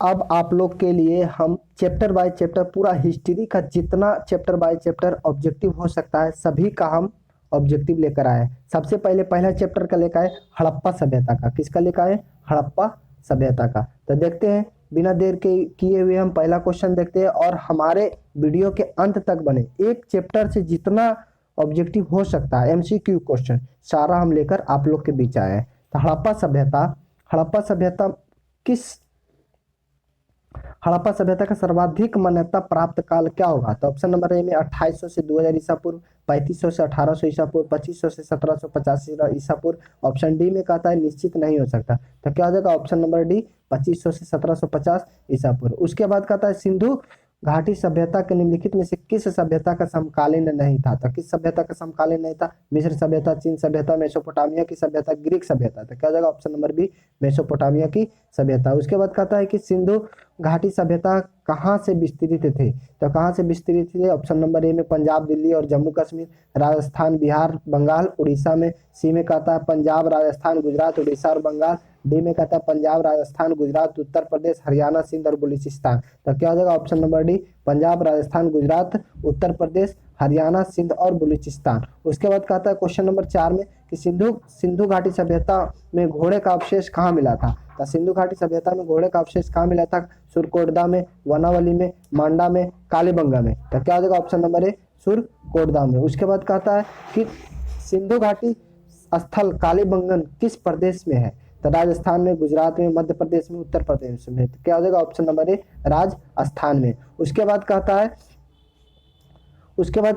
अब आप लोग के लिए हम चैप्टर बाय चैप्टर पूरा हिस्ट्री का जितना चैप्टर बाय चैप्टर ऑब्जेक्टिव हो सकता है सभी का हम ऑब्जेक्टिव लेकर आए। सबसे पहले पहला चैप्टर का लेकर आए हड़प्पा सभ्यता का। किसका लेकर आए? हड़प्पा सभ्यता का। तो देखते हैं बिना देर के किए हुए हम पहला क्वेश्चन देखते हैं और हमारे वीडियो के अंत तक बने। एक चैप्टर से जितना ऑब्जेक्टिव हो सकता है एमसीक्यू क्वेश्चन सारा हम लेकर आप लोग के बीच आए हैं। तो हड़प्पा सभ्यता किस हड़प्पा सभ्यता का सर्वाधिक मान्यता प्राप्त काल क्या होगा? तो ऑप्शन नंबर ए में 2800 से 2000 ईसा पूर्व, 3500 से 1800 ईसा पूर्व, 2500 से 1785 ईसा पूर्व। ऑप्शन डी में कहता है निश्चित नहीं हो सकता। तो क्या हो जाएगा? ऑप्शन नंबर डी 2500 से 1750 ईसा पूर्व। उसके बाद कहता है सिंधु घाटी सभ्यता के निम्नलिखित में से किस सभ्यता का समकालीन नहीं था? तो किस सभ्यता का समकालीन नहीं था? मिस्र सभ्यता, चीन सभ्यता, मेसोपोटामिया की सभ्यता, ग्रीक सभ्यता। तो क्या हो जाएगा? ऑप्शन नंबर बी मेसोपोटामिया की सभ्यता। उसके बाद कहता है कि सिंधु घाटी सभ्यता कहाँ से विस्तृत थे? तो कहाँ से विस्तृत थे? ऑप्शन नंबर ए में पंजाब, दिल्ली और जम्मू कश्मीर, राजस्थान, बिहार, बंगाल, उड़ीसा में। सी में कहता है पंजाब, राजस्थान, गुजरात, उड़ीसा और बंगाल। डी में कहता है पंजाब, राजस्थान, गुजरात, उत्तर प्रदेश, हरियाणा, सिंध और बलूचिस्तान। तो क्या हो जाएगा? Option number D Punjab, Rajasthan, Gujarat, Uttar Pradesh, Haryana, Sindh और बलूचिस्तान। उसके बाद कहता है क्वेश्चन नंबर 4 में कि सिंधु घाटी सभ्यता में घोड़े का अवशेष कहाँ मिला था? तो सिंधु घाटी सभ्यता में घोड़े का अवशेष कहाँ मिला था? सुरकोटदा में, वनावली में, मांडा में, कालीबंगा में। तो क्या हो जाएगा? ऑप्शन नंबर ए सुरकोटदा में। उसके बाद कहता है कि सिंधु घाटी स्थल कालीबंगन किस प्रदेश में है? तो राजस्थान में, गुजरात में, मध्य प्रदेश में, उत्तर प्रदेश में। तो क्या हो जाएगा? ऑप्शन नंबर ए राजस्थान में। उसके बाद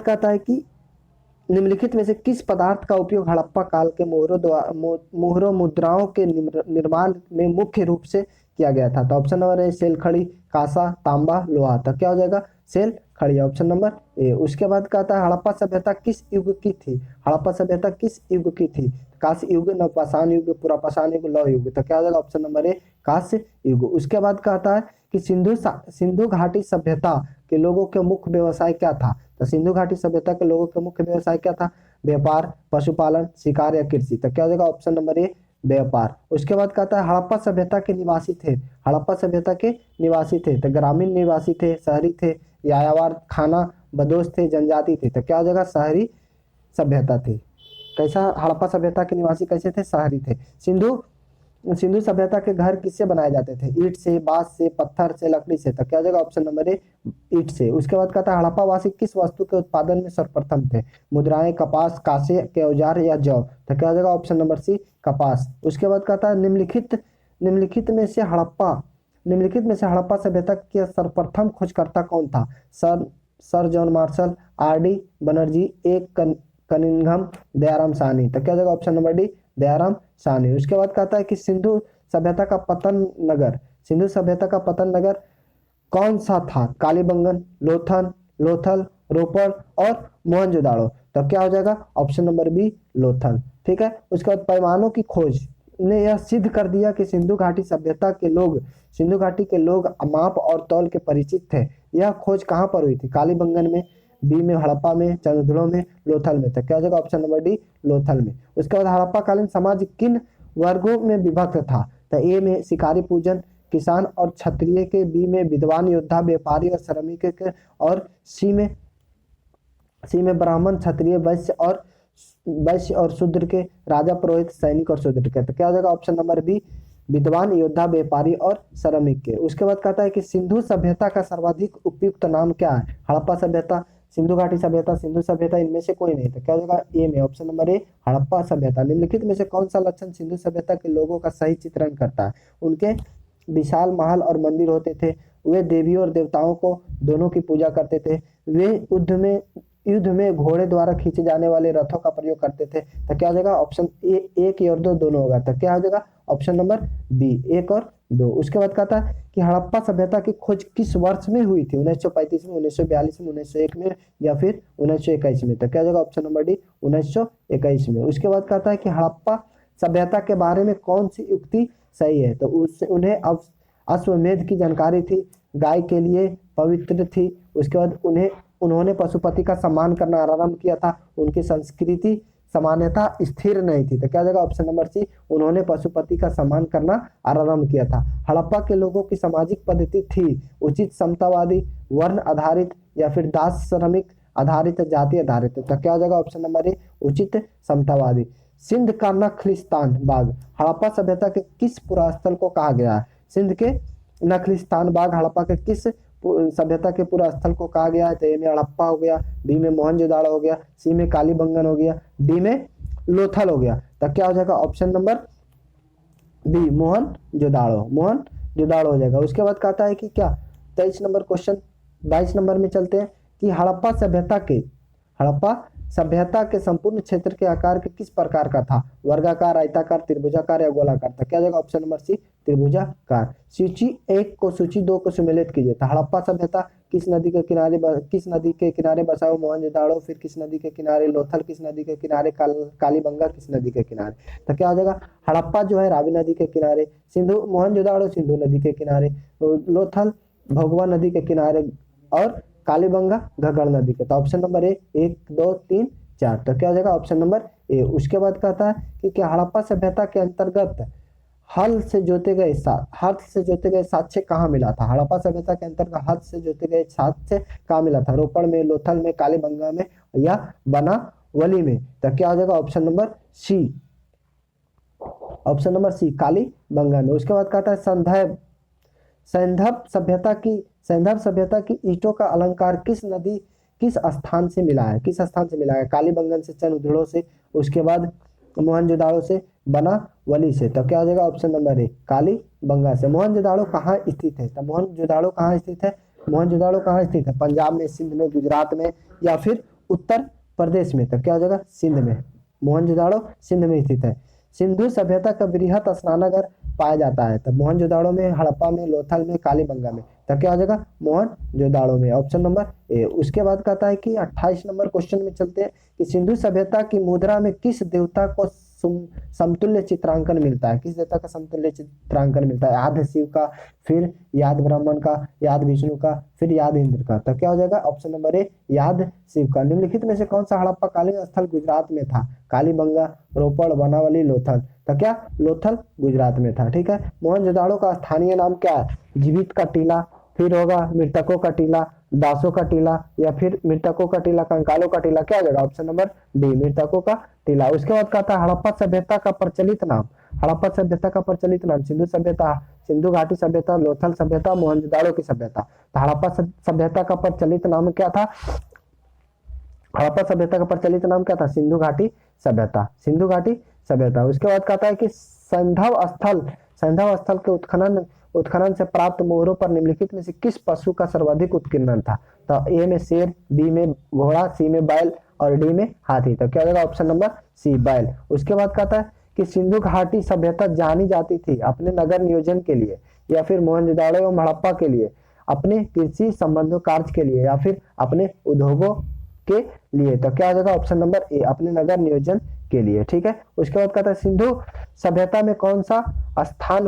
कहता है कि निम्नलिखित में से किस पदार्थ का उपयोग हड़प्पा काल के मोहरों मुद्राओं के निर्माण में मुख्य रूप से किया गया था? तो ऑप्शन नंबर ए सेल खड़ी, कांसा, तांबा, लोहा। तो क्या हो जाएगा? सेल खड़ी, ऑप्शन नंबर ए। उसके बाद कहता है हड़प्पा सभ्यता किस युग की थी? हड़प्पा सभ्यता किस युग की थी? कांस्य युग, नवपाषाण युग, पुरापाषाण युग, लौह युग। तो क्या हो जाएगा? ऑप्शन नंबर ए कांस्य युग। उसके बाद कहता है कि सिंधु घाटी सभ्यता के लोगों के मुख्य व्यवसाय क्या था? तो सिंधु घाटी सभ्यता के लोगों के मुख्य व्यवसाय क्या था? व्यापार, पशुपालन, शिकार या कृषि। तो क्या हो जाएगा? ऑप्शन नंबर ए व्यापार। उसके बाद कहता है हड़प्पा सभ्यता के निवासी थे। हड़प्पा सभ्यता के निवासी थे तो ग्रामीण निवासी थे, शहरी थे, यायावर, खाना बदोश थे, जनजाति थे। तो क्या हो जाएगा? शहरी सभ्यता थी। कैसा? हड़प्पा सभ्यता के निवासी कैसे थे? शहरी थे। सिंधु सभ्यता के घर किससे बनाए जाते थे? ईंट से, बांस से, पत्थर से, लकड़ी से। तो क्या हो जाएगा? ऑप्शन नंबर ए ईंट से। उसके बाद कहता है हड़प्पा वासी किस वस्तु के उत्पादन में सर्वप्रथम थे? मुद्राएं, कपास, कांसे के औजार या जौ। तो क्या हो जाएगा? ऑप्शन नंबर सी कपास। उसके बाद कहता है निम्नलिखित में से हड़प्पा सभ्यता के सर्वप्रथम खोजकर्ता कौन था? Sir John martial, RD. Banerjee, Cunningham, Dayaram Sahni. तो क्या हो जाएगा? Option number D Dayaram Sahni. उसके बाद कहता है कि सिंधु सभ्यता का पतन नगर कौन सा था? कालीबंगन, लोथल, रोपड़ और मोहनजोदाड़ो। तो क्या हो जाएगा? Option number B Lothal. ठीक है। उसके बाद पैमानों की खोज ने यह सिद्ध कर दिया कि सिंधु घाटी के लोग माप और तौल के परिचित थे। यह खोज कहाँ पर हुई थी? कालीबंगन में, बी में हड़प्पा में, चंद्रधुलो में, लोथल में। तो क्या हो जाएगा? ऑप्शन नंबर डी लोथल में। उसके बाद हड़प्पा कालीन समाज किन वर्गों में विभक्त था? तो ए में शिकारी, पूजन, किसान और क्षत्रिय के, बी में विद्वान, योद्धा, व्यापारी और श्रमिक के, और सी में ब्राह्मण, क्षत्रिय, वैश्य और शूद्र के, राजा, पुरोहित, सैनिक और शूद्र के। तो क्या हो जाएगा? ऑप्शन नंबर बी विद्वान, योद्धा, व्यापारी और श्रमिक के। उसके बाद कहता है कि सिंधु सभ्यता का सर्वाधिक उपयुक्त नाम क्या है? हड़प्पा सभ्यता, सिंधु घाटी सभ्यता, सिंधु सभ्यता, इनमें से कोई नहीं। तो क्या हो जाएगा? ए में, ऑप्शन नंबर ए हड़प्पा सभ्यता। निम्नलिखित में से कौन सा लक्षण सिंधु सभ्यता के लोगों का सही चित्रण करता है? उनके विशाल महल और मंदिर होते थे। वे देवियों और देवताओं को दोनों की पूजा करते थे। वे युद्ध में घोड़े द्वारा खींचे जाने वाले रथों का प्रयोग करते थे। तो क्या हो जाएगा? ऑप्शन ए एक और दो दोनों होगा। तो क्या हो जाएगा? ऑप्शन नंबर बी एक और दो। उसके बाद कहता है कि हड़प्पा सभ्यता की खोज किस वर्ष में हुई थी? 1935 में, 1942 में, 1901 में या फिर 1921 में। तो क्या हो जाएगा? ऑप्शन नंबर डी 1921 में। उसके बाद कहता है कि हड़प्पा सभ्यता के बारे में कौन सी युक्ति सही है? तो उन्हें अश्वमेध की जानकारी थी, गाय के लिए पवित्र थी। उसके बाद उन्होंने पशुपति का सम्मान करना आरंभ किया था। उनकी सामान्यता स्थिर नहीं थी। तो क्या हो जाएगा ऑप्शन नंबर सी, उन्होंने पशुपति का सम्मान करना आरंभ किया था। हड़प्पा के लोगों की सामाजिक पद्धति थी उचित समतावादी, वर्ण आधारित या फिर दास श्रमिक आधारित, जाति आधारित। तो क्या हो जाएगा ऑप्शन नंबर ए, उचित समतावादी। सिंध का नखलिस्तान बाग हड़प्पा सभ्यता के किस पुरास्थल को कहा गया है? सिंध के नखलिस्तान बाग हड़प्पा के किस सभ्यता के पूरा स्थल को कहा गया है? तो ए में हड़प्पा हो गया, बी में मोहनजोदाड़ो हो गया, सी में कालीबंगन हो गया, डी में लोथल हो गया। तो क्या हो जाएगा option number B, Mohenjodaro, Mohenjodaro हो जाएगा। उसके बाद कहता है कि क्या 23 नंबर क्वेश्चन, 22 नंबर में चलते हैं कि हड़प्पा सभ्यता के संपूर्ण क्षेत्र के आकार के किस प्रकार का था? वर्गाकार, आयताकार, त्रिभुजाकार या गोलाकार? था क्या जाएगा ऑप्शन नंबर सी, त्रिभुजाकार। सूची 1 को सूची 2 को सम्मिलित कीजिए। तो हड़प्पा सभ्यता किस नदी के किनारे बसा हुआ? मोहनजोदाड़ो, फिर किस नदी के किनारे? लोथल, किस नदी के किनारे? कालीबंगा किस नदी के किनारे? तो क्या हो जाएगा हड़प्पा जो है रावी नदी के किनारे, मोहनजोदाड़ो सिंधु नदी के किनारे, लोथल भोगवा नदी के किनारे और कालीबंगा घग्गड़ नदी के। तो ऑप्शन नंबर ए 1 2 3 4। तो क्या हो जाएगा ऑप्शन नंबर ए। उसके बाद कहता है कि क्या हड़प्पा सभ्यता के अंतर्गत हल से जोते गए साक्ष्य कहाँ मिला था? हड़प्पा सभ्यता के अंतर्गत हल से जोते गए साक्ष्य कहाँ मिला था? रोपड़ में, लोथल में, कालीबंगा में या बनावली में? तो क्या हो जाएगा option number C, option number C Kalibangan में। उसके बाद कहता है सैंधव सभ्यता की ईंटों का अलंकार किस स्थान से मिला है? किस स्थान से मिला है? कालीबंगन से, चंद्रधुड़ो से, उसके बाद मोहनजोदाड़ो से, बनावली से। तो क्या हो जाएगा ऑप्शन नंबर ए, कालीबंगा से। मोहनजोदाड़ो कहाँ स्थित है? तो मोहनजोदाड़ो कहाँ स्थित है? मोहनजोदाड़ो कहाँ स्थित है? पंजाब में, सिंध में, गुजरात में या फिर उत्तर प्रदेश में? तो क्या हो जाएगा सिंध में। मोहनजोदाड़ो सिंध में स्थित है। सिंधु सभ्यता का वृहत स्नानागार पाया जाता है? तो मोहनजोदाड़ो में, हड़प्पा में, लोथल में, कालीबंगा में। तो क्या हो जाएगा मोहनजोदाड़ो में, ऑप्शन नंबर ए। उसके बाद कहता है कि 28 नंबर क्वेश्चन में चलते हैं कि सिंधु सभ्यता की मुद्रा में किस देवता को समतुल्य चित्रांकन मिलता है? किस देवता का समतुल्य चित्रांकन मिलता है? याद शिव का, फिर याद ब्राह्मण का, याद विष्णु का, फिर याद इंद्र का। तो क्या हो जाएगा ऑप्शन नंबर ए, याद शिव का। निम्नलिखित में से कौन सा हड़प्पा कालीन स्थल गुजरात में था? कालीबंगा, रोपड़, बनावली, लोथल। तो क्या लोथल गुजरात में था। ठीक है। मोहनजोदाड़ो का स्थानीय नाम क्या है? जीवित का टीला, फिर होगा मृतकों का टीला, दासों का टीला या फिर मृतकों का टीला, कंकालों का टीला? क्या हो जाएगा ऑप्शन नंबर डी, मृतकों का टीला। उसके बाद कहता है हड़प्पा सभ्यता का प्रचलित नाम। हड़प्पा सभ्यता का प्रचलित नाम सिंधु सभ्यता, सिंधु घाटी सभ्यता, लोथल सभ्यता, मोहनजोदाड़ो की सभ्यता। तो हड़प्पा सभ्यता का प्रचलित नाम क्या था? हड़प्पा सभ्यता का प्रचलित नाम क्या था? सिंधु घाटी सभ्यता, सिंधु घाटी सभ्यता। उसके बाद कहता है कि सैंधव स्थल के उत्खनन से प्राप्त मोहरों पर निम्नलिखित में से किस पशु का सर्वाधिक उत्कीर्णन था? तो ए में शेर, बी में घोड़ा, सी में बैल और डी में हाथी। तो क्या होगा ऑप्शन नंबर सी, बैल। उसके बाद कहता है कि सिंधु घाटी सभ्यता जानी जाती थी अपने नगर नियोजन के लिए या फिर मोहनजोदाड़ो एवं हड़प्पा के लिए अपने कृषि संबंधों कार्य के लिए या फिर अपने उद्योगों के लिए? तो क्या हो जाएगा ऑप्शन नंबर ए, अपने नगर नियोजन के लिए। ठीक है। उसके बाद कहता है सिंधु सभ्यता में कौन सा स्थान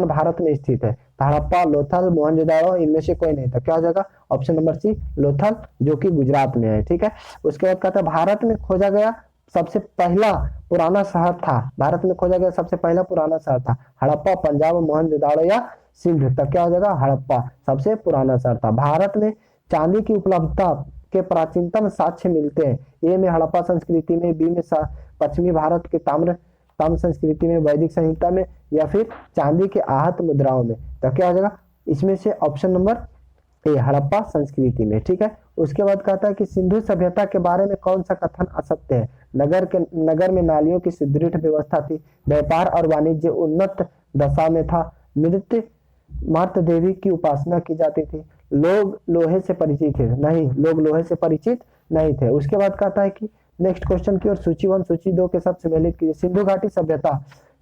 भारत में स्थित है? हड़प्पा, लोथल, मोहनजोदाड़ो, इनमें से कोई नहीं। तो क्या हो जाएगा ऑप्शन नंबर सी, लोथल, जो कि गुजरात में है। ठीक है। उसके बाद कहता है भारत में खोजा गया सबसे पहला पुराना शहर था, भारत में खोजा गया सबसे पहला पुराना शहर था हड़प्पा, पंजाब, मोहनजोदाड़ो या सिंध? तो क्या हो जाएगा हड़प्पा सबसे पुराना शहर था। भारत में चांदी की उपलब्धता के प्राचीनतम साक्ष्य मिलते हैं? ए में हड़प्पा संस्कृति में, बी में पश्चिमी भारत के ताम्र संस्कृति में, वैदिक संहिता में या फिर चांदी के आहत मुद्राओं में? तो क्या हो जाएगा इसमें से ऑप्शन नंबर ए, हड़प्पा संस्कृति में। ठीक है। उसके बाद कहता है कि सिंधु सभ्यता के बारे में कौन सा कथन असत्य है? नगर में नालियों की सुदृढ़ व्यवस्था थी, व्यापार और वाणिज्य उन्नत दशा में था, मातृ देवी की उपासना की जाती थी, लोग लोहे से परिचित थे? नहीं, लोग लोहे से परिचित नहीं थे। उसके बाद कहता है कि नेक्स्ट क्वेश्चन की ओर सूची 1 सूची 2 के साथ सम्मिलित कीजिए। सिंधु घाटी सभ्यता,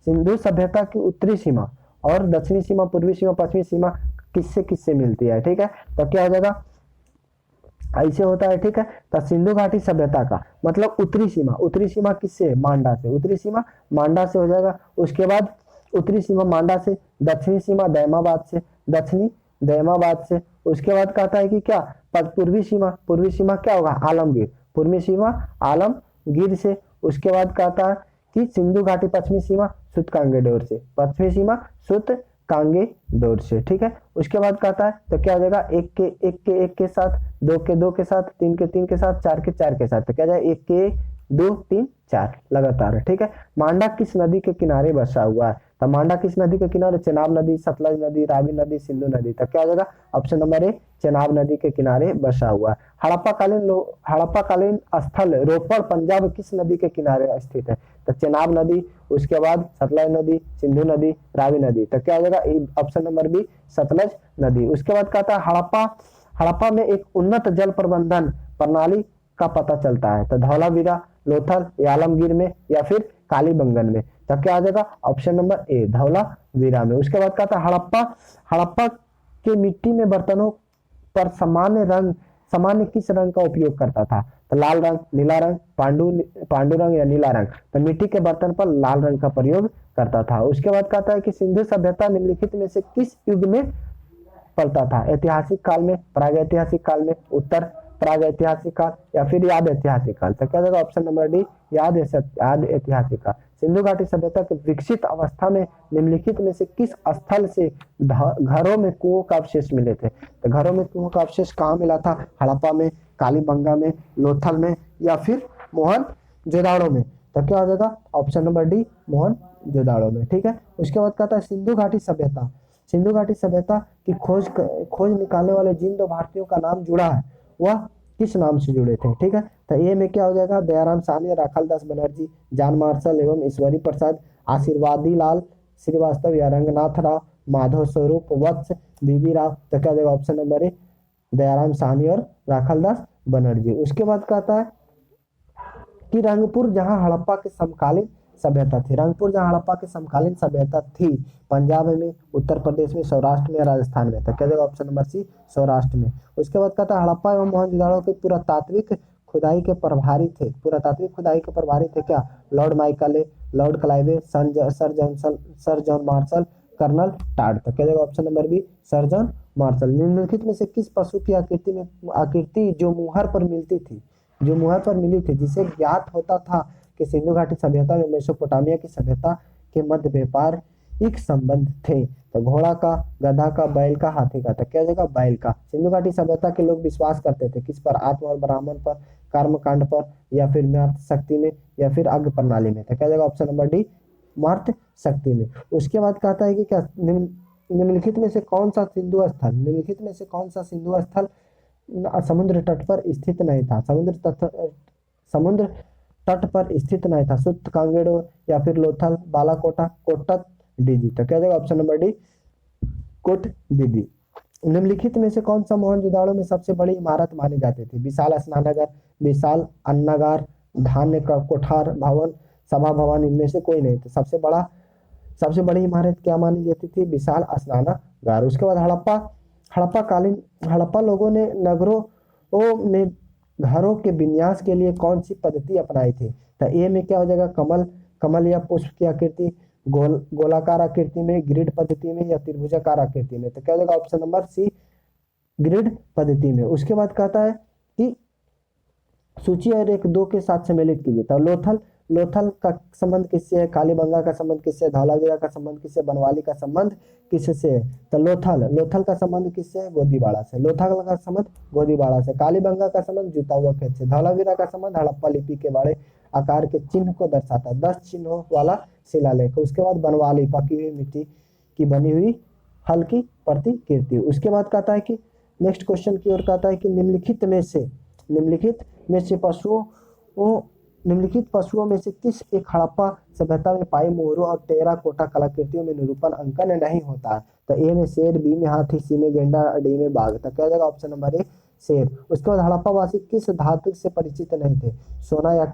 सिंधु सभ्यता की उत्तरी सीमा और दक्षिणी सीमा, पूर्वी सीमा, पश्चिमी सीमा किससे मिलती है? ठीक है। तो क्या हो जाएगा ऐसे होता है। ठीक है। तो सिंधु घाटी सभ्यता का मतलब उत्तरी सीमा किससे? मांडा से, उत्तरी सीमा मांडा से हो जाएगा। उसके बाद उत्तरी सीमा मांडा से, दक्षिणी सीमा दयमाबाद से, दक्षिणी दयमाबाद से। उसके बाद कहता है कि क्या पूर्वी सीमा क्या होगा? आलमगीर, पूर्वी सीमा आलमगीर गिर से। उसके बाद कहता है कि सिंधु घाटी पश्चिमी सीमा सूतकांगे डोर से, पश्चिमी सीमा सूतकांगे डोर से, ठीक है। उसके बाद कहता है तो क्या हो जाएगा, एक के साथ, दो के साथ, तीन के साथ, चार के साथ, तो क्या जाएगा, एक के 2 3 4 लगातार है, ठीक है। मांडा किस नदी के किनारे बसा हुआ है, तो मांडा किस नदी के किनारे, चेनाब नदी, सतलज नदी, रावी नदी, सिंधु नदी, तो क्या हो जाएगा ऑप्शन नंबर ए चेनाब नदी के किनारे बसा हुआ है। हड़प्पाकालीन स्थल रोपड़ पंजाब किस नदी के किनारे स्थित है, तो चेनाब नदी, उसके बाद सतलज नदी, सिंधु नदी, रावी नदी, तो क्या हो जाएगा ऑप्शन नंबर बी सतलज नदी। उसके बाद कहता है हड़प्पा में एक उन्नत जल प्रबंधन प्रणाली का पता चलता है, तो धौलावीरा, लोथल या आलमगीर में या फिर कालीबंगन में, तो क्या आ जाएगा ऑप्शन नंबर ए धौलावीरा में। उसके बाद कहता है हड़प्पा के मिट्टी में बर्तनों पर सामान्य किस रंग का उपयोग करता था, तो लाल रंग, नीला रंग, पांडु रंग या नीला रंग, तो मिट्टी के बर्तन पर लाल रंग का प्रयोग करता था। उसके बाद कहता है कि सिंधु सभ्यता निम्नलिखित में से किस युग में पलता था, ऐतिहासिक काल में, प्रागैतिहासिक काल में, उत्तर प्रागैतिहासिक काल या फिर याद ऐतिहासिक काल, तो क्या जाएगा ऑप्शन नंबर डी याद ऐतिहासिक काल। सिंधु घाटी सभ्यता के विकसित अवस्था में निम्नलिखित में से किस स्थल से घरों में कुओं का अवशेष मिले थे, तो घरों में कुओं का अवशेष कहाँ मिला था, हड़प्पा में, कालीबंगा में, लोथल में या फिर मोहनजोदाड़ो में, तो क्या हो जाएगा ऑप्शन नंबर डी मोहनजोदाड़ो में, ठीक है। उसके बाद कहता है सिंधु घाटी सभ्यता की खोज निकालने वाले जिन दो भारतीयों का नाम जुड़ा है वह किस नाम से जुड़े थे, ठीक है। तो ए में क्या हो जाएगा, दयाराम साहनी, राखालदास बनर्जी, जॉन मार्शल एवं ईश्वरी प्रसाद, आशीर्वादी लाल श्रीवास्तव या रंगनाथ राव, माधव स्वरूप, वत्स, बीबी राव, तो क्या हो जाएगा option number A Dayaram Sahni और राखालदास बनर्जी। उसके बाद कहता है कि रंगपुर जहां हड़प्पा के समकालीन सभ्यता थी, पंजाब में, उत्तर प्रदेश में, सौराष्ट्र में या राजस्थान में, तो क्या जाएगा ऑप्शन नंबर सी सौराष्ट्र में। उसके बाद कहता है हड़प्पा एवं मोहनजोदड़ो के पुरातात्विक खुदाई के प्रभारी थे क्या, lord Macaulay, lord Clive, sir John Marshall, colonel Tod, तो क्या जाएगा option number B sir John Marshall. निम्नलिखित में से किस पशु की आकृति जो मुहर पर मिली थी जिसे ज्ञात होता था कि सिंधु घाटी सभ्यता में मेसोपोटामिया की सभ्यता के मध्य व्यापारिक संबंध थे, तो घोड़ा का, गधा का, बैल का, हाथी का, तो क्या जगह बैल का। सिंधु घाटी सभ्यता के लोग विश्वास करते थे किस पर, आत्मा और ब्राह्मण पर, कर्मकांड पर या फिर मर्त शक्ति में या फिर अग्नि प्रणाली में, तो क्या जगह ऑप्शन नंबर डी मर्त शक्ति में। उसके बाद कहता है कि क्या निम्नलिखित में से कौन सा सिंधु स्थल समुद्र तट पर स्थित नहीं था, समुद्र तट पर स्थित नहीं था, सुत कांगेड़ो या फिर लोथल, बालाकोटा, कोटक डीजी, तो क्या जाएगा option number D Kot Diji. निम्नलिखित में से कौन सा मोहनजोदाड़ो में सबसे बड़ी इमारत मानी जाती थी, विशाल स्नानागार, विशाल अन्नागार, धान्य का कोठार भवन, सभा भवन, इनमें से कोई नहीं, तो सबसे बड़ी इमारत क्या मानी जाती थी, विशाल स्नानागार। उसके बाद हड़प्पा लोगों ने नगरों में घरों के विन्यास के लिए कौन सी पद्धति अपनाई थी, तो ए में क्या हो जाएगा, कमल या पुष्प की आकृति, गोलाकार आकृति में, ग्रिड पद्धति में या त्रिभुजाकार आकृति में, तो क्या हो जाएगा ऑप्शन नंबर सी ग्रिड पद्धति में। उसके बाद कहता है कि सूची और 1 2 के साथ सम्मिलित कीजिए, तो लोथल का संबंध किससे है, कालीबंगा का संबंध किससे है, धौलावीरा का संबंध किससे, बनवाली का संबंध किससे है, तो लोथल का संबंध किससे है, गोदीबाड़ा से, लोथल का संबंध गोदीबाड़ा से, कालीबंगा का संबंध जुता हुआ खेत से, धौलावीरा का संबंध हड़प्पा लिपि के बड़े आकार के चिन्ह को दर्शाता है, 10 चिन्हों वाला शिलालेख। उसके बाद बनवाली पकी हुई मिट्टी की बनी हुई हल्की प्रतिकृति। उसके बाद कहता है कि नेक्स्ट क्वेश्चन की ओर कहता है कि निम्नलिखित पशुओं में से किस एक हड़प्पा सभ्यता में पाई मोहरों और टेराकोटा कलाकृतियों में निरूपण अंकन नहीं होता है, तो ए में शेर, बी में हाथी, सी में गेंडा, डी में बाघ, तो क्या जाएगा ऑप्शन नंबर ए शेर। उसके बाद हड़प्पा वासी किस धातु से परिचित नहीं थे, सोना या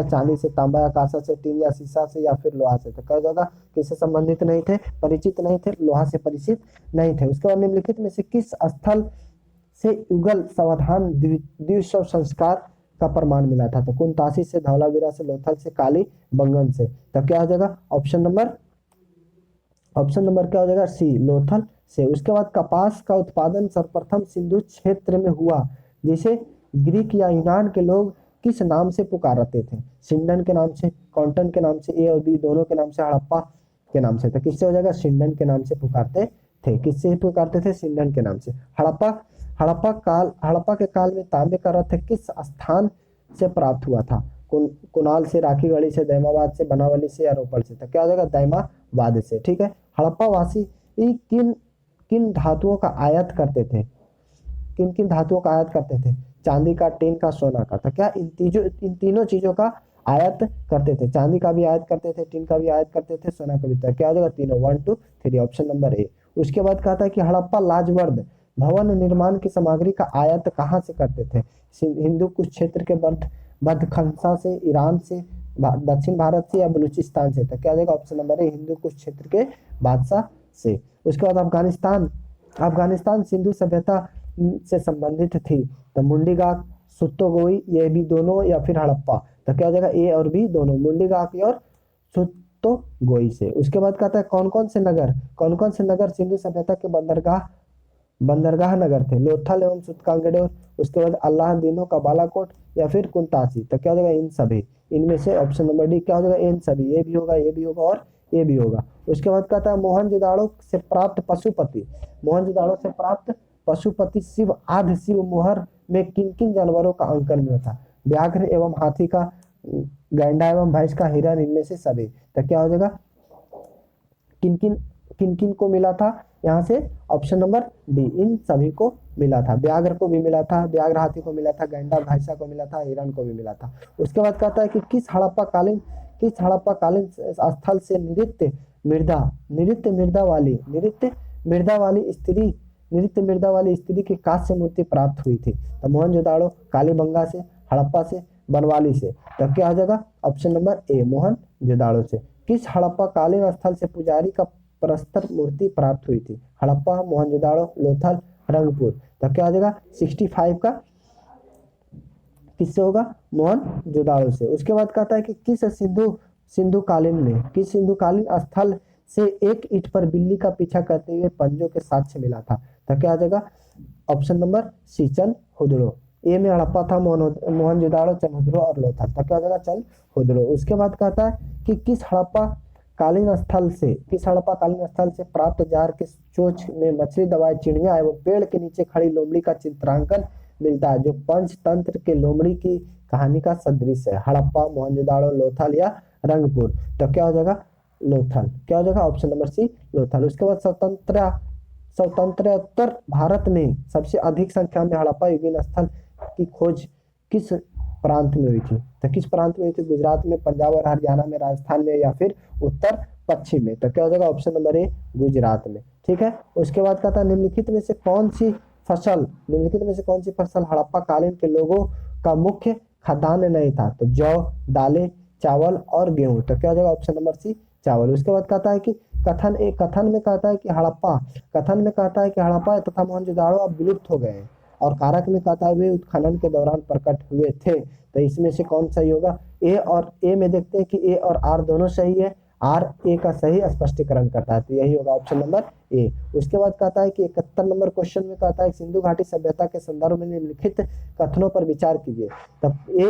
चांदी से, तांबा या कांसा से, टीन या शीशा से या फिर लोहा से, तो क्या जाएगा किससे संबंधित नहीं थे, परिचित नहीं थे, लोहा से परिचित नहीं थे। उसके बाद निम्नलिखित में से किस स्थल से युगल समाधान द्विशव संस्कार का प्रमाण मिला था, तो कुंतासी से, धौलावीरा से, लोथल से, कालीबंगन से, तो क्या हो जाएगा ऑप्शन नंबर क्या हो जाएगा सी लोथल से। उसके बाद कपास का उत्पादन सर्वप्रथम सिंधु क्षेत्र में हुआ जिसे ग्रीक या यूनान के लोग किस नाम से पुकारते थे? सिंडन के नाम से, कॉन्टन के नाम से, ए और बी दोनों के नाम से, हड़प्पा के नाम से? तो किससे हो जाएगा? सिंडन के नाम से पुकारते थे। किससे पुकारते थे? सिंडन के नाम से। हड़प्पा के काल में तांबे का रथ किस स्थान से प्राप्त हुआ था? कुणाल से, राखीगढ़ी से, दैमाबाद से, बनावली से या रोपड़ से? तो क्या हो जाएगा? दैमाबाद से। ठीक है। हड़प्पा वासी किन किन धातुओं का आयात करते थे? किन किन धातुओं का आयात करते थे? चांदी का, टिन का, सोना का। तो क्या इन तीनों चीजों का आयात करते थे? चांदी का भी आयात करते थे, टिन का भी आयात करते थे, सोना का भी। तो क्या हो जाएगा? तीनों, 1 2 3, ऑप्शन नंबर ए। उसके बाद कहता है कि हड़प्पा लाजवर्द भवन निर्माण की सामग्री का आयात कहाँ से करते थे? हिंदू कुश क्षेत्र के बदखंसा से, ईरान से, दक्षिण भारत से या बलूचिस्तान से? तो क्या हो जाएगा? Option number A, Hindu Kush क्षेत्र के बादशाह से। उसके बाद अफगानिस्तान सिंधु सभ्यता से संबंधित थी। तो मुंडीगाक, सुत्तोगोई, ये भी दोनों, या फिर हड़प्पा? तो क्या हो जाएगा? ए और बी दोनों, मुंडीगाक और सुत्तोगोई से। उसके बाद कहता है कौन कौन से नगर सिंधु सभ्यता के बंदरगाह नगर थे? लोथल एवं सुतकांगेडोर, उसके बाद अल्लाह का बालाकोट या फिर कुंतासी? तो क्या हो जाएगा? इन सभी, इनमें से ऑप्शन नंबर डी क्या हो जाएगा? इन सभी। ये भी होगा, ये भी होगा और ये भी होगा। उसके बाद कहता है मोहनजोदाड़ो से प्राप्त पशुपति शिव आध शिव मोहर में किन किन जानवरों का अंकन हुआ था? व्याघ्र एवं हाथी का, गैंडा एवं भैंस का, हिरन, इनमें से सभी। तो क्या हो जाएगा? किन किन को मिला था यहाँ से? ऑप्शन नंबर डी, इन सभी को मिला था। व्याघ्र को भी मिला था, व्याघ्र हाथी को मिला था, गैंडा भैंसा को मिला था, हिरन को भी मिला था। उसके बाद कहता है कि किस हड़प्पाकालीन स्थल से नृत्य मृदा वाली स्त्री की कांस्य मूर्ति प्राप्त हुई थी? तो मोहनजोदाड़ो, कालीबंगा से, हड़प्पा से, बनवाली से? तो क्या हो जाएगा? ऑप्शन नंबर ए, मोहनजोदाड़ो से। किस हड़प्पाकालीन स्थल से पुजारी का प्रस्तर मूर्ति प्राप्त हुई थी? हड़प्पा, मोहनजोदाड़ो, लोथल, रंगपुर? तो क्या हो जाएगा? 65 का किससे होगा? मोहनजोदाड़ो से। उसके बाद कहता है कि किस सिंधु कालीन स्थल से एक ईंट पर बिल्ली का पीछा करते हुए पंजों के साक्ष्य मिला था? तो क्या आ जाएगा? Option number C, Chanhudaro. A में हड़प्पा था, मोहनजोदाड़ो, चनहुदड़ो और लोथल। तो क्या आ जाएगा? चनहुदड़ो। उसके बाद कहता है कि किस हड़प्पा कालीन स्थल से प्राप्त जार के चोंच में मछली दबाए चिड़िया एवं पेड़ के नीचे खड़ी लोमड़ी का चित्रांकन मिलता है, जो पंचतंत्र के लोमड़ी की कहानी का सदृश है? हड़प्पा, मोहनजोदाड़ो, लोथल या रंगपुर? तो क्या हो जाएगा? लोथल। क्या हो जाएगा? Option number C, Lothal. उसके बाद स्वतंत्रोत्तर भारत में सबसे अधिक संख्या में हड़प्पा युगीन स्थल की खोज किस प्रांत में हुई थी? तो किस प्रांत में हुई थी? गुजरात में, पंजाब और हरियाणा में, राजस्थान में या फिर उत्तर पश्चिम में? तो क्या हो जाएगा? ऑप्शन नंबर ए, गुजरात में। ठीक है। उसके बाद कहता है निम्नलिखित में से कौन सी फसल हड़प्पा कालीन के लोगों का मुख्य खाद्यान्न नहीं था? तो जौ, दालें, चावल और गेहूं। तो क्या हो जाएगा? ऑप्शन नंबर सी, चावल। उसके बाद कहता है कि कथन में कहता है कि हड़प्पा तथा मोहनजोदाड़ो अब विलुप्त हो गए हैं, और कारक में कहता है वे उत्खनन के दौरान प्रकट हुए थे। तो इसमें से कौन सही होगा? ए में देखते हैं कि ए और आर दोनों सही है। आर ए का सही स्पष्टीकरण करता है, तो यही होगा ऑप्शन नंबर ए। उसके बाद कहता है कि 71 नंबर क्वेश्चन में कहता है सिंधु घाटी सभ्यता के संदर्भ में निम्नलिखित कथनों पर विचार कीजिए। तब ए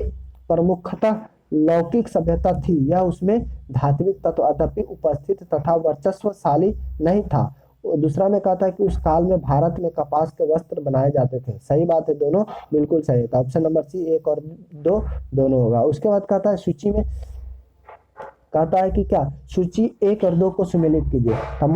प्रमुखतः लौकिक सभ्यता थी, यह उसमें धात्विक तत्व अद्यपि उपस्थित तथा वर्चस्वशाली नहीं था। दूसरा में कहता है कि उस काल में भारत में कपास के वस्त्र बनाए जाते थे। सही बात है, दोनों बिल्कुल सही है। तो ऑप्शन नंबर सी, 1 और 2 दोनों होगा। उसके बाद कहता है सूची में कहता है कि क्या? सूची 1 और 2 को सम्मिलित कीजिए। तो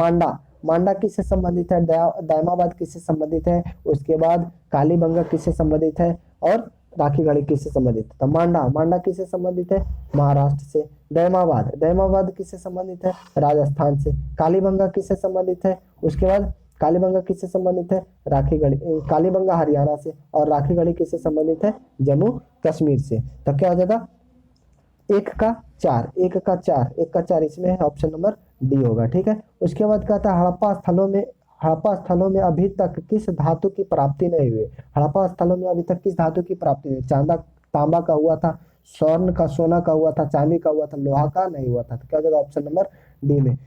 मांडा किससे संबंधित है? दैमाबाद किससे संबंधित है? उसके बाद कालीबंगा किससे संबंधित है? और राखीगढ़ी किससे संबंधित है? तो मांडा किससे संबंधित है? महाराष्ट्र से। दैमाबाद किससे संबंधित है? राजस्थान से। कालीबंगा किससे संबंधित है? उसके बाद कालीबंगा किससे संबंधित है? राखीगढ़ी, कालीबंगा हरियाणा से। और राखीगढ़ी किससे संबंधित है? जम्मू कश्मीर से। तो क्या हो जाएगा? 1 का 4 इसमें है, ऑप्शन नंबर डी होगा। ठीक है। उसके बाद कहता है हड़प्पा स्थलों में अभी तक किस धातु की प्राप्ति नहीं हुई? हड़प्पा स्थलों में अभी तक किस धातु की प्राप्ति हुई? तांबा का हुआ था, स्वर्ण का, सोना का हुआ था, चांदी का हुआ था, लोहा का नहीं हुआ था। तो क्या हो जाएगा? ऑप्शन नंबर डी में।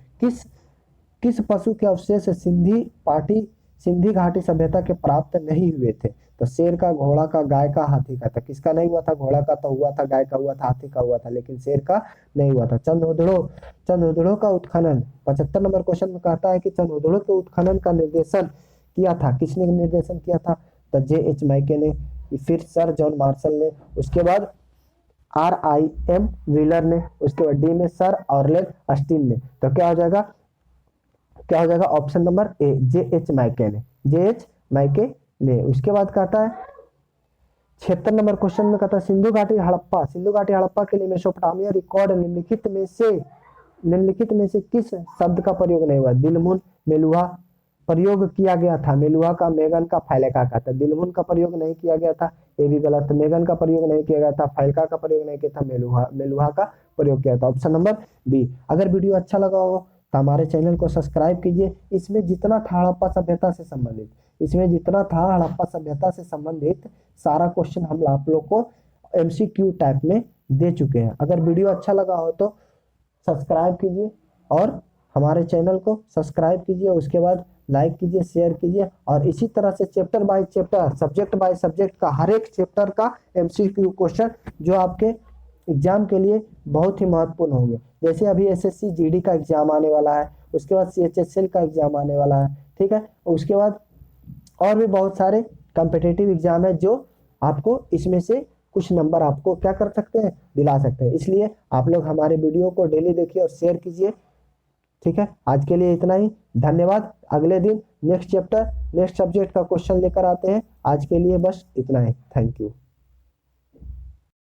किस पशु के अवशेष सिंधी घाटी सभ्यता के प्राप्त नहीं हुए थे? तो शेर का, घोड़ा का, गाय का, हाथी का था। किसका नहीं हुआ था? घोड़ा का तो हुआ था, गाय का हुआ था, हाथी का हुआ था, लेकिन शेर का नहीं हुआ था। चंद्रहुदड़ो का उत्खनन 75 नंबर क्वेश्चन में कहता है कि चंद्रहुदड़ो के उत्खनन का निर्देशन किया था, किसने निर्देशन किया था? तो J.H. मैके ने, फिर सर जॉन मार्शल ने, उसके बाद R.I.M. व्हीलर ने, उसके बाद डी में सर ऑर्लेन अस्टीन ने। तो क्या हो जाएगा? क्या हो जाएगा? Option number A, J.H. मैके ने, J.H. मैके ने। उसके बाद कहता है 76 नंबर क्वेश्चन में कहता है सिंधु घाटी हड़प्पा के लिए मेसोपोटामिया रिकॉर्ड निम्नलिखित में से किस शब्द का प्रयोग नहीं हुआ? दिलमुन, मेलुहा प्रयोग किया गया था। मेलुहा का, मेगन का, फाइलका का था। दिलमुन का प्रयोग नहीं किया गया था, ये भी गलत। मेगन का प्रयोग नहीं किया गया था, फाइलका का प्रयोग नहीं किया था, मेलुहा का प्रयोग किया था। Option number B. अगर वीडियो अच्छा लगा हो तो हमारे चैनल को सब्सक्राइब कीजिए। इसमें जितना था हड़प्पा सभ्यता से संबंधित सारा क्वेश्चन हम आप लोग को MCQ टाइप में दे चुके हैं। अगर वीडियो अच्छा लगा हो तो सब्सक्राइब कीजिए और हमारे चैनल को सब्सक्राइब कीजिए, उसके बाद लाइक कीजिए, शेयर कीजिए, और इसी तरह से chapter by chapter, subject by subject का हर एक चैप्टर का MCQ क्वेश्चन जो आपके एग्जाम के लिए बहुत ही महत्वपूर्ण होंगे। जैसे अभी SSC GD का एग्जाम आने वाला है, उसके बाद CHSL का एग्जाम आने वाला है, ठीक है। उसके बाद और भी बहुत सारे कॉम्पिटिटिव एग्जाम है जो आपको इसमें से कुछ नंबर आपको क्या कर सकते हैं, दिला सकते हैं। इसलिए आप लोग हमारे वीडियो को डेली देखिए और शेयर कीजिए, ठीक है। आज के लिए इतना ही, धन्यवाद। अगले दिन नेक्स्ट सब्जेक्ट का क्वेश्चन लेकर आते हैं। आज के लिए बस इतना ही, थैंक यू।